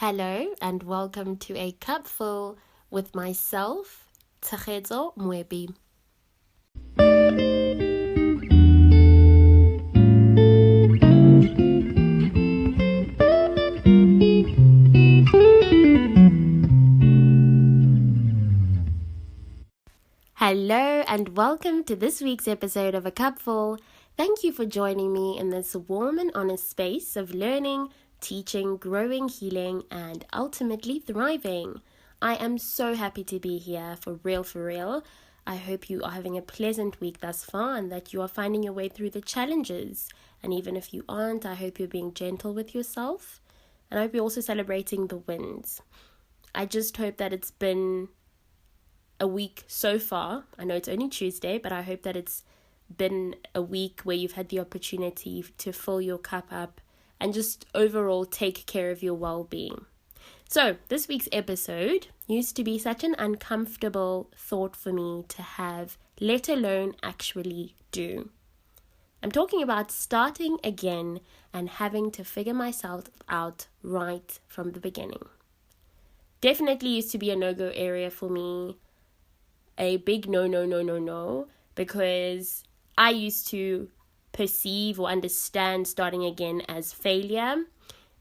Hello and welcome to A Cup Full with myself, Tshegetso Mwebi. Hello and welcome to this week's episode of A Cup Full. Thank you for joining me in this warm and honest space of learning, teaching, growing, healing, and ultimately thriving. I am so happy to be here, for real. I hope you are having a pleasant week thus far and that you are finding your way through the challenges. And even if you aren't, I hope you're being gentle with yourself. And I hope you're also celebrating the wins. I just hope that it's been a week so far. I know it's only Tuesday, but I hope that it's been a week where you've had the opportunity to fill your cup up and just overall take care of your well-being. So this week's episode used to be such an uncomfortable thought for me to have, let alone actually do. I'm talking about starting again and having to figure myself out right from the beginning. Definitely used to be a no-go area for me. A big no, because I used to perceive or understand starting again as failure.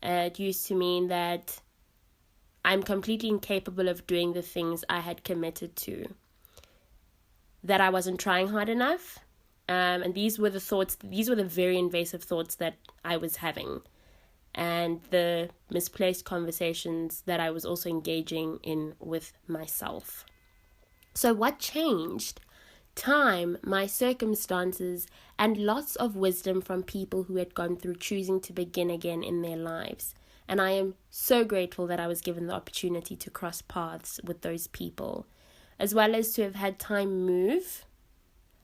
It used to mean that I'm completely incapable of doing the things I had committed to, that I wasn't trying hard enough. And these were the very invasive thoughts that I was having, and the misplaced conversations that I was also engaging in with myself. So what changed? Time, my circumstances, and lots of wisdom from people who had gone through choosing to begin again in their lives. And I am so grateful that I was given the opportunity to cross paths with those people, as well as to have had time move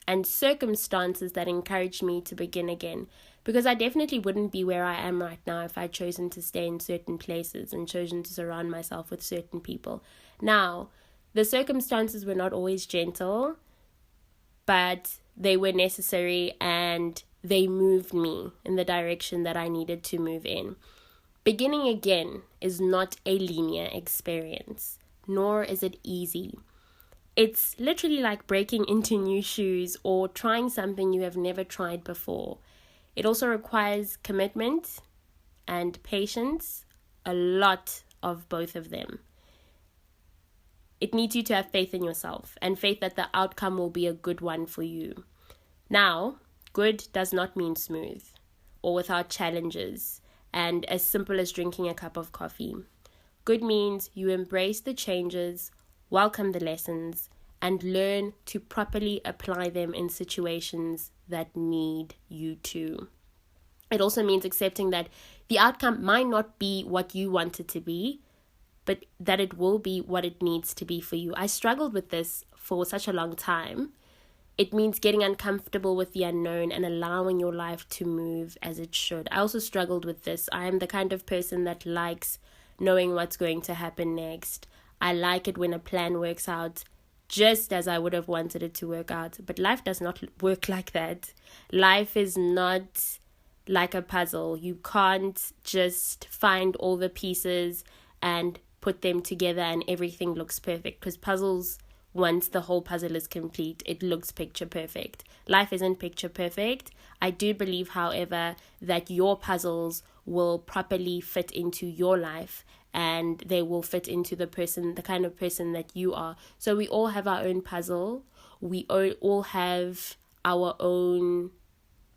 and circumstances that encouraged me to begin again. Because I definitely wouldn't be where I am right now if I'd chosen to stay in certain places and chosen to surround myself with certain people. Now, the circumstances were not always gentle, but they were necessary and they moved me in the direction that I needed to move in. Beginning again is not a linear experience, nor is it easy. It's literally like breaking into new shoes or trying something you have never tried before. It also requires commitment and patience, a lot of both of them. It needs you to have faith in yourself and faith that the outcome will be a good one for you. Now, good does not mean smooth or without challenges and as simple as drinking a cup of coffee. Good means you embrace the changes, welcome the lessons, and learn to properly apply them in situations that need you to. It also means accepting that the outcome might not be what you want it to be, but that it will be what it needs to be for you. I struggled with this for such a long time. It means getting uncomfortable with the unknown and allowing your life to move as it should. I also struggled with this. I am the kind of person that likes knowing what's going to happen next. I like it when a plan works out just as I would have wanted it to work out. But life does not work like that. Life is not like a puzzle. You can't just find all the pieces and put them together and everything looks perfect, because puzzles, once the whole puzzle is complete, it looks picture perfect. Life isn't picture perfect. I do believe, however, that your puzzles will properly fit into your life and they will fit into the kind of person that you are. So we all have our own puzzle. We all have our own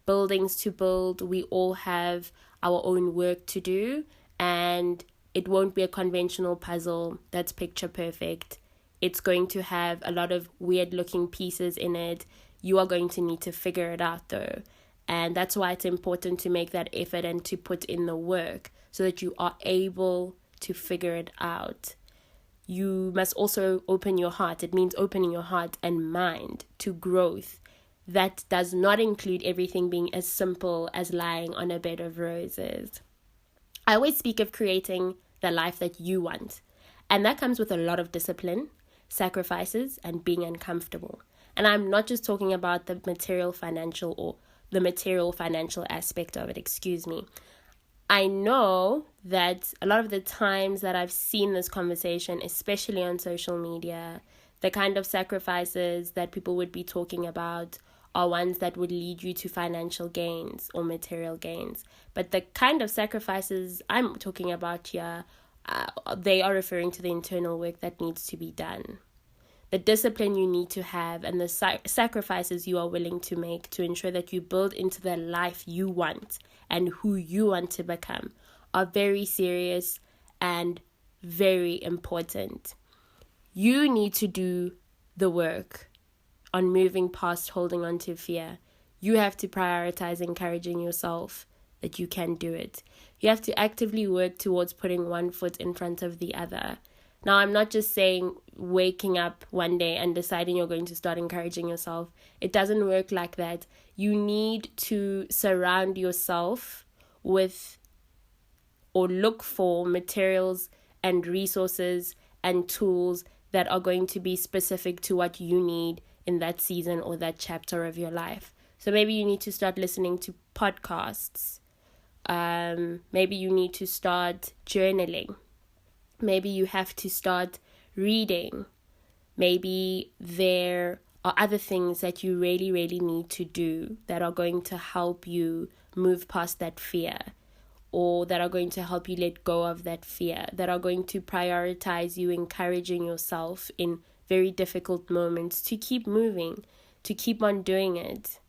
buildings to build. We all have our own work to do, and it won't be a conventional puzzle that's picture perfect. It's going to have a lot of weird looking pieces in it. You are going to need to figure it out though. And that's why it's important to make that effort and to put in the work so that you are able to figure it out. You must also open your heart. It means opening your heart and mind to growth. That does not include everything being as simple as lying on a bed of roses. I always speak of creating the life that you want, and that comes with a lot of discipline, sacrifices, and being uncomfortable. And I'm not just talking about the material financial aspect of it, I know that a lot of the times that I've seen this conversation, especially on social media, the kind of sacrifices that people would be talking about are ones that would lead you to financial gains or material gains. But the kind of sacrifices I'm talking about here, they are referring to the internal work that needs to be done. The discipline you need to have and the sacrifices you are willing to make to ensure that you build into the life you want and who you want to become are very serious and very important. You need to do the work on moving past holding on to fear. You have to prioritize encouraging yourself that you can do it. You have to actively work towards putting one foot in front of the other. Now, I'm not just saying waking up one day and deciding you're going to start encouraging yourself. It doesn't work like that. You need to surround yourself with or look for materials and resources and tools that are going to be specific to what you need in that season or that chapter of your life. So maybe you need to start listening to podcasts. Maybe you need to start journaling. Maybe you have to start reading. Maybe there are other things that you really, really need to do that are going to help you move past that fear, or that are going to help you let go of that fear, that are going to prioritize you encouraging yourself in very difficult moments to keep moving, to keep on doing it.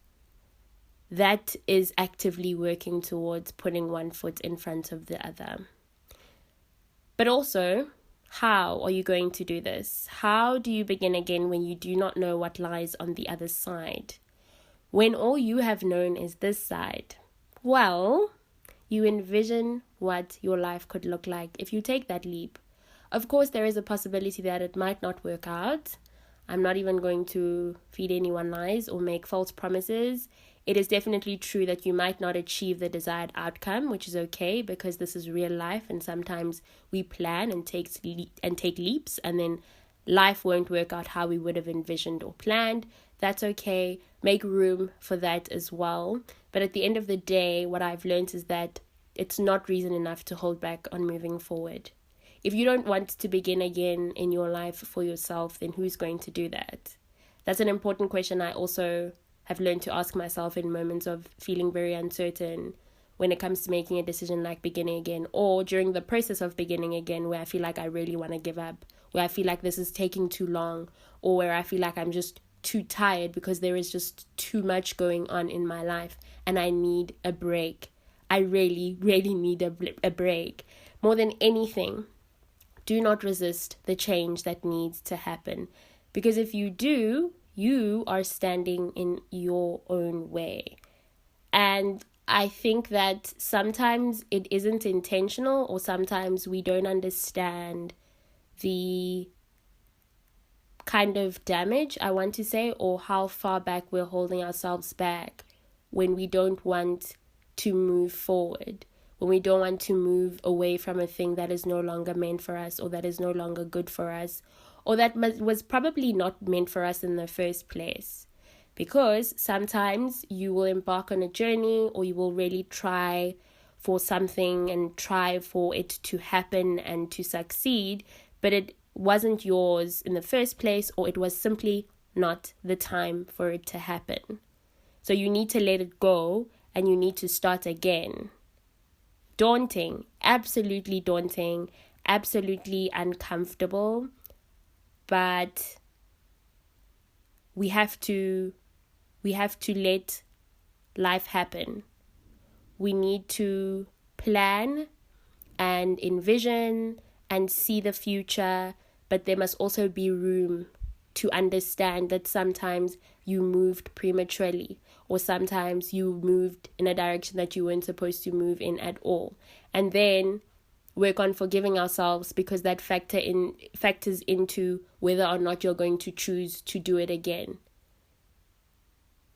That is actively working towards putting one foot in front of the other. But also, how are you going to do this? How do you begin again when you do not know what lies on the other side? When all you have known is this side? Well, you envision what your life could look like if you take that leap. Of course, there is a possibility that it might not work out. I'm not even going to feed anyone lies or make false promises. It is definitely true that you might not achieve the desired outcome, which is okay because this is real life, and sometimes we plan and take leaps and then life won't work out how we would have envisioned or planned. That's okay. Make room for that as well. But at the end of the day, what I've learned is that it's not reason enough to hold back on moving forward. If you don't want to begin again in your life for yourself, then who's going to do that? That's an important question I also have learned to ask myself in moments of feeling very uncertain when it comes to making a decision like beginning again, or during the process of beginning again where I feel like I really want to give up, where I feel like this is taking too long, or where I feel like I'm just too tired because there is just too much going on in my life and I need a break. I really, really need a break. More than anything, do not resist the change that needs to happen, because if you do, you are standing in your own way. And I think that sometimes it isn't intentional, or sometimes we don't understand the kind of damage, I want to say, or how far back we're holding ourselves back when we don't want to move forward, when we don't want to move away from a thing that is no longer meant for us, or that is no longer good for us, or that was probably not meant for us in the first place. Because sometimes you will embark on a journey, or you will really try for something and try for it to happen and to succeed, but it wasn't yours in the first place, or it was simply not the time for it to happen. So you need to let it go and you need to start again. Daunting, absolutely uncomfortable, but we have to let life happen. We need to plan and envision and see the future, but there must also be room to understand that sometimes you moved prematurely, or sometimes you moved in a direction that you weren't supposed to move in at all. And then work on forgiving ourselves, because that factors into whether or not you're going to choose to do it again.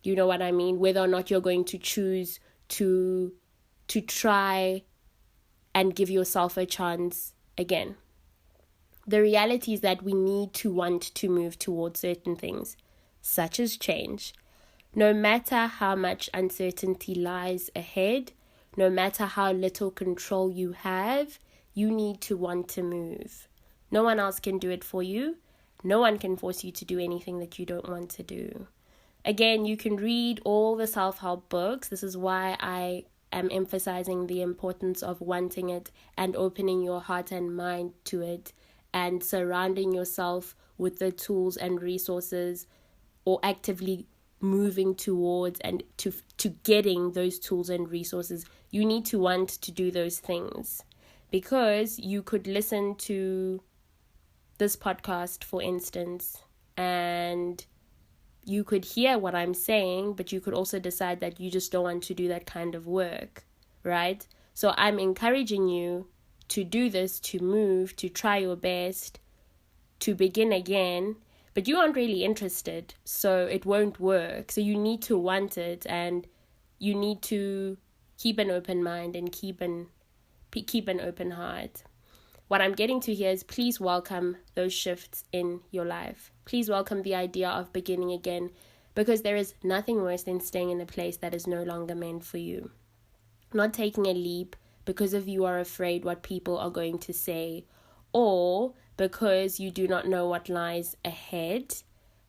You know what I mean? Whether or not you're going to choose to try and give yourself a chance again. The reality is that we need to want to move towards certain things, such as change. No matter how much uncertainty lies ahead, no matter how little control you have, you need to want to move. No one else can do it for you. No one can force you to do anything that you don't want to do. Again, you can read all the self-help books. This is why I am emphasizing the importance of wanting it and opening your heart and mind to it and surrounding yourself with the tools and resources, or actively moving towards and to getting those tools and resources. You need to want to do those things, because you could listen to this podcast, for instance, and you could hear what I'm saying, but you could also decide that you just don't want to do that kind of work, right? So I'm encouraging you to do this, to move, to try your best, to begin again, but you aren't really interested, so it won't work. So you need to want it, and you need to keep an open mind and keep an open heart. What I'm getting to here is, please welcome those shifts in your life. Please welcome the idea of beginning again, because there is nothing worse than staying in a place that is no longer meant for you. Not taking a leap because of you are afraid what people are going to say, or because you do not know what lies ahead.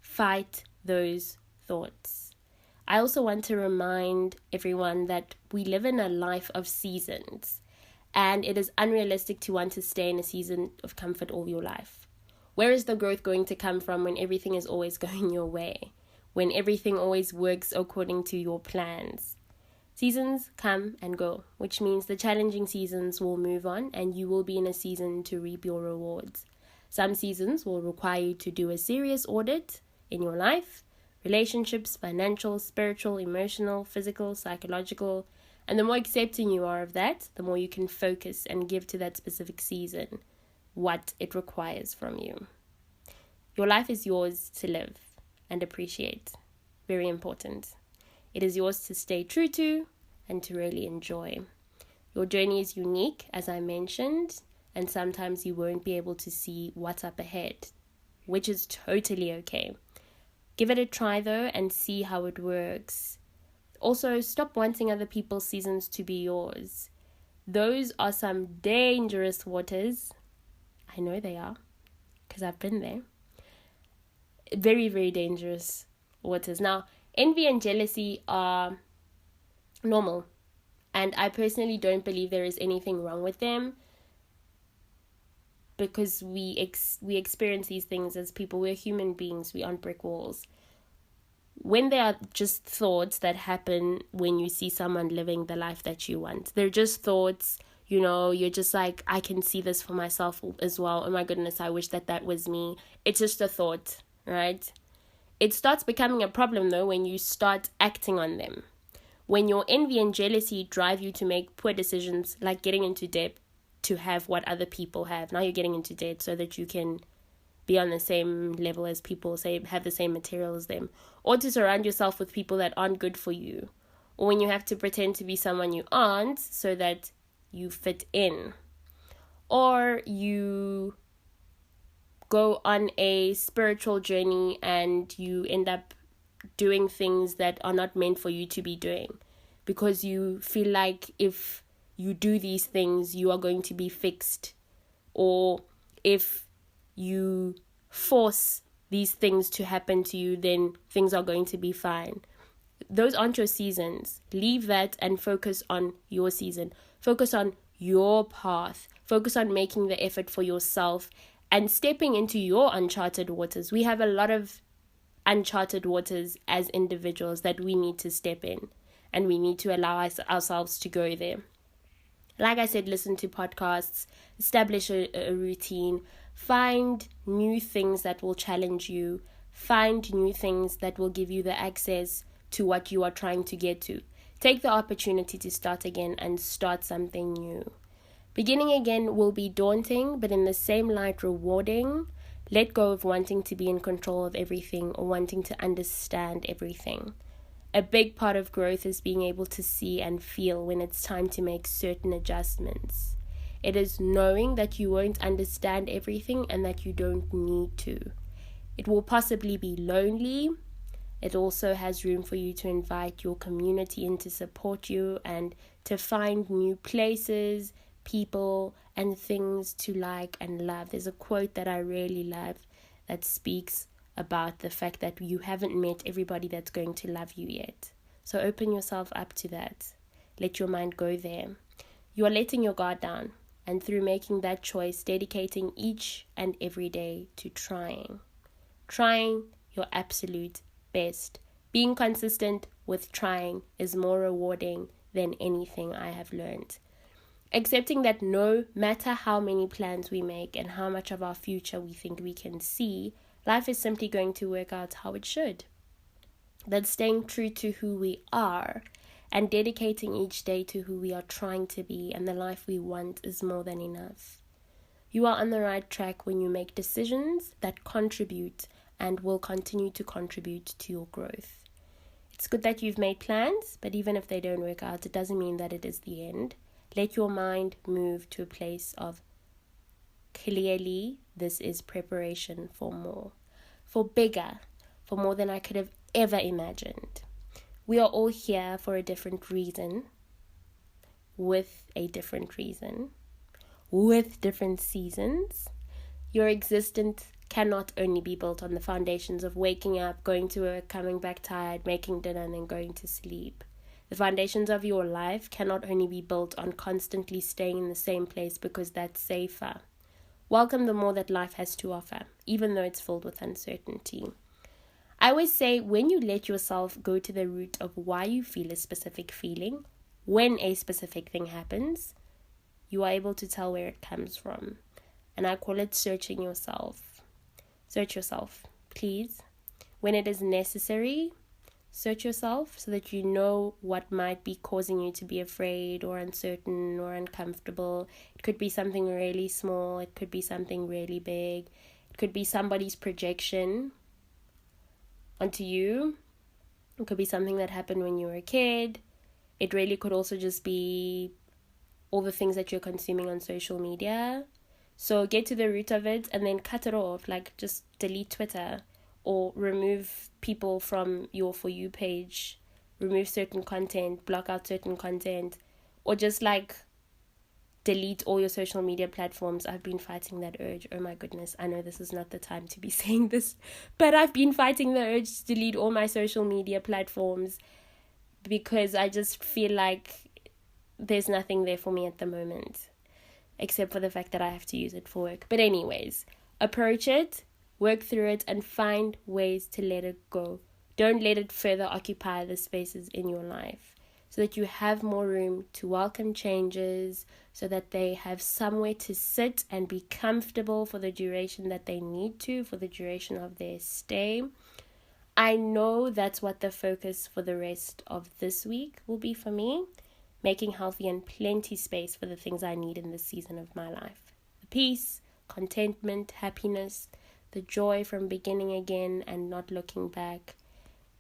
Fight those thoughts. I also want to remind everyone that we live in a life of seasons, and it is unrealistic to want to stay in a season of comfort all your life. Where is the growth going to come from when everything is always going your way? When everything always works according to your plans? Seasons come and go, which means the challenging seasons will move on and you will be in a season to reap your rewards. Some seasons will require you to do a serious audit in your life, relationships, financial, spiritual, emotional, physical, psychological. And the more accepting you are of that, the more you can focus and give to that specific season what it requires from you. Your life is yours to live and appreciate. Very important. It is yours to stay true to and to really enjoy. Your journey is unique, as I mentioned, and sometimes you won't be able to see what's up ahead, which is totally okay. Give it a try though and see how it works. Also, stop wanting other people's seasons to be yours. Those are some dangerous waters. I know they are, because I've been there. Very, very dangerous waters. Now, envy and jealousy are normal, and I personally don't believe there is anything wrong with them, because we experience these things as people. We're human beings. We aren't brick walls. When they are just thoughts that happen when you see someone living the life that you want, they're just thoughts. You know, you're just like, I can see this for myself as well. Oh my goodness, I wish that was me. It's just a thought, right? It starts becoming a problem though when you start acting on them. When your envy and jealousy drive you to make poor decisions, like getting into debt to have what other people have. Now you're getting into debt so that you can be on the same level as people, say have the same material as them, or to surround yourself with people that aren't good for you, or when you have to pretend to be someone you aren't so that you fit in, or you go on a spiritual journey and you end up doing things that are not meant for you to be doing, because you feel like if you do these things you are going to be fixed, or if you force these things to happen to you then things are going to be fine. Those aren't your seasons. Leave that and focus on your season. Focus on your path. Focus on making the effort for yourself and stepping into your uncharted waters. We have a lot of uncharted waters as individuals that we need to step in, and we need to allow ourselves to go there. Like I said, listen to podcasts, establish a routine, find new things that will challenge you, find new things that will give you the access to what you are trying to get to. Take the opportunity to start again and start something new. Beginning again will be daunting, but in the same light rewarding. Let go of wanting to be in control of everything or wanting to understand everything. A big part of growth is being able to see and feel when it's time to make certain adjustments. It is knowing that you won't understand everything and that you don't need to. It will possibly be lonely. It also has room for you to invite your community in to support you and to find new places, people, and things to like and love. There's a quote that I really love that speaks about the fact that you haven't met everybody that's going to love you yet. So open yourself up to that. Let your mind go there. You are letting your guard down, and through making that choice, dedicating each and every day to trying your absolute best. Being consistent with trying is more rewarding than anything I have learned. Accepting that no matter how many plans we make and how much of our future we think we can see, life is simply going to work out how it should. That staying true to who we are and dedicating each day to who we are trying to be and the life we want is more than enough. You are on the right track when you make decisions that contribute and will continue to contribute to your growth. It's good that you've made plans, but even if they don't work out, it doesn't mean that it is the end. Let your mind move to a place of clearly this is preparation for more, for bigger, for more than I could have ever imagined. We are all here for a different reason, with a different reason, with different seasons. Your existence cannot only be built on the foundations of waking up, going to work, coming back tired, making dinner, and then going to sleep. The foundations of your life cannot only be built on constantly staying in the same place because that's safer. Welcome the more that life has to offer, even though it's filled with uncertainty. I always say when you let yourself go to the root of why you feel a specific feeling, when a specific thing happens, you are able to tell where it comes from. And I call it searching yourself. Search yourself, please. When it is necessary, search yourself so that you know what might be causing you to be afraid or uncertain or uncomfortable. It could be something really small. It could be something really big. It could be somebody's projection onto you. It could be something that happened when you were a kid. It really could also just be all the things that you're consuming on social media. So get to the root of it and then cut it off. Like just delete Twitter or remove people from your For You page. Remove certain content, block out certain content, or just like delete all your social media platforms. I've been fighting that urge. Oh my goodness. I know this is not the time to be saying this, but I've been fighting the urge to delete all my social media platforms because I just feel like there's nothing there for me at the moment, except for the fact that I have to use it for work. But anyways, approach it, work through it, and find ways to let it go. Don't let it further occupy the spaces in your life, so that you have more room to welcome changes, so that they have somewhere to sit and be comfortable for the duration that they need to, for the duration of their stay. I know that's what the focus for the rest of this week will be for me, making healthy and plenty space for the things I need in this season of my life. The peace, contentment, happiness, the joy from beginning again and not looking back.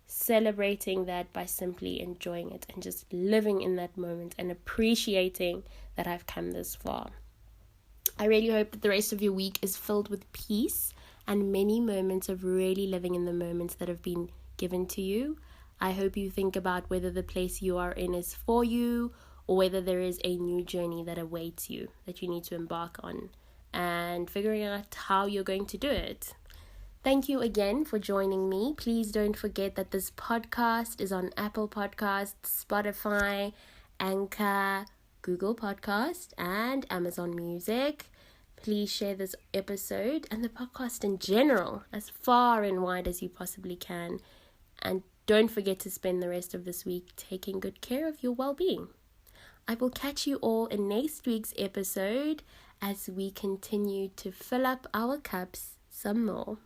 Celebrating that by simply enjoying it and just living in that moment and appreciating that I've come this far. I really hope that the rest of your week is filled with peace and many moments of really living in the moments that have been given to you. I hope you think about whether the place you are in is for you or whether there is a new journey that awaits you that you need to embark on, and figuring out how you're going to do it. Thank you again for joining me. Please don't forget that this podcast is on Apple Podcasts, Spotify, Anchor, Google Podcast, and Amazon Music. Please share this episode and the podcast in general as far and wide as you possibly can. And don't forget to spend the rest of this week taking good care of your well-being. I will catch you all in next week's episode as we continue to fill up our cups some more.